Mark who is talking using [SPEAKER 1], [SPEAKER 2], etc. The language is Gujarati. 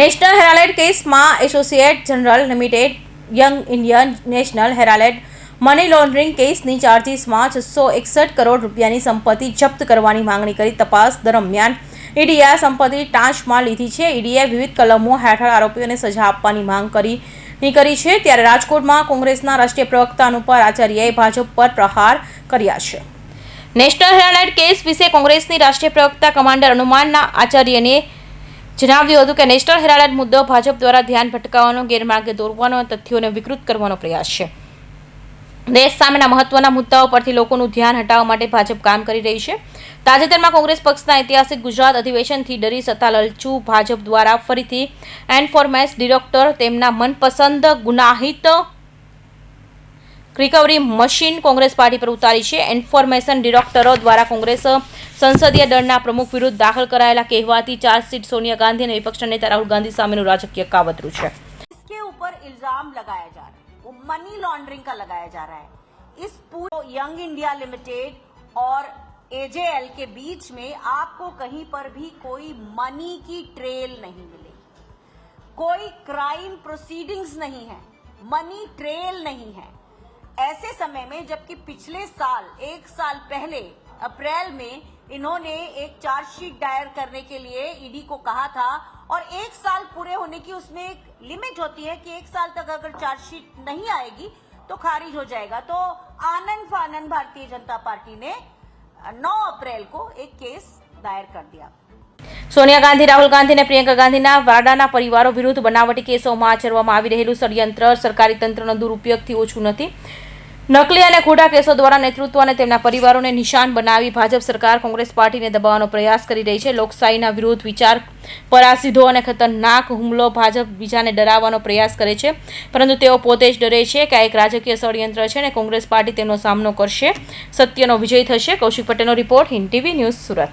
[SPEAKER 1] નેશનલ હેરાલ્ડ કેસમાં associate general limited, young Indian national Herald money laundering કેસની ચાર્જિસમાં 661 કરોડ રૂપિયાની સંપત્તિ જપ્ત કરવાની માંગણી કરી તપાસ દરમિયાન ઈડીએ આ સંપત્તિ ટાંચમાં લીધી છે. ઈડીએ વિવિધ કલમો હેઠળ આરોપીઓને સજા આપવાની માંગ કરી છે. ત્યારે રાજકોટમાં કોંગ્રેસના રાષ્ટ્રીય પ્રવક્તા અનુપર આચાર્યએ ભાજપ પર પ્રહાર કર્યા છે. નેશનલ હેરાલ્ડ કેસ વિશે કોંગ્રેસની રાષ્ટ્રીય પ્રવક્તા કમાન્ડર હનુમાનના આચાર્યને જણાવ્યું હતું કે નેશનલ હેરાલ્ડ મુદ્દો ભાજપ દ્વારા ધ્યાન ભટકાવવાનો, ગેરમાર્ગે દોરવાનો અને તથ્યોને વિકૃત કરવાનો પ્રયાસ છે. દેશ સામેના મહત્વના મુદ્દાઓ પરથી લોકોનું ધ્યાન હટાવવા માટે ભાજપ કામ કરી રહી છે. તાજેતરમાં કોંગ્રેસ પક્ષના ઐતિહાસિક ગુજરાત અધિવેશનથી ડરી સત્તા લલચુ ભાજપ દ્વારા ફરીથી એન્ફોર્મેન્સ ડિરેક્ટર, તેમના મનપસંદ ગુનાહિત રિકવરી મશીન કોંગ્રેસ પાર્ટી પર ઉતારી છે. એન્ફોર્મેશન ડિરેક્ટરો દ્વારા કોંગ્રેસ સંસદીય દળના પ્રમુખ વિરુદ્ધ દાખલ કરાયેલા કહેવાતી ચાર્જશીટ સોનિયા ગાંધી અને વિપક્ષના નેતા રાहुल गांधी સામેનું રાજકીય કાવતરું છે.
[SPEAKER 2] इसके ऊपर इल्जाम लगाया जा रहा है, वो मनी लॉन्ड्रिंग का लगाया जा रहा है. इस पूरे यंग इंडिया लिमिटेड और एजेएल के बीच में आपको कहीं पर भी कोई मनी की ट्रेल नहीं मिलेगी, कोई क्राइम प्रोसीडिंग्स नहीं है, मनी ट्रेल नहीं है. ऐसे समय में जबकि पिछले साल, एक साल पहले अप्रैल में इन्होंने एक चार्जशीट दायर करने के लिए ईडी को कहा था और एक साल पूरे होने की उसमें एक लिमिट होती है कि एक साल तक अगर चार्जशीट नहीं आएगी तो खारिज हो जाएगा. तो आनंद फानंद भारतीय जनता पार्टी ने 9 अप्रैल को एक केस दायर कर दिया.
[SPEAKER 1] સોનિયા ગાંધી, રાહુલ ગાંધી અને પ્રિયંકા ગાંધીના વાડાના પરિવારો વિરુદ્ધ બનાવટી કેસોમાં આચરવામાં આવી રહેલું ષડયંત્ર સરકારી તંત્રના દુરુપયોગથી ઓછું નથી. નકલી અને ખોટા કેસો દ્વારા નેતૃત્વ અને તેમના પરિવારોને નિશાન બનાવી ભાજપ સરકાર કોંગ્રેસ પાર્ટીને દબાવવાનો પ્રયાસ કરી રહી છે. લોકશાહીના વિરુદ્ધ વિચાર પર આ સીધો અને ખતરનાક હુમલો ભાજપ બીજાને ડરાવવાનો પ્રયાસ કરે છે, પરંતુ તેઓ પોતે જ ડરે છે કે આ એક રાજકીય ષડયંત્ર છે અને કોંગ્રેસ પાર્ટી તેમનો સામનો કરશે. સત્યનો વિજય થશે. કૌશિક પટેલનો report, Hind TV news, Surat.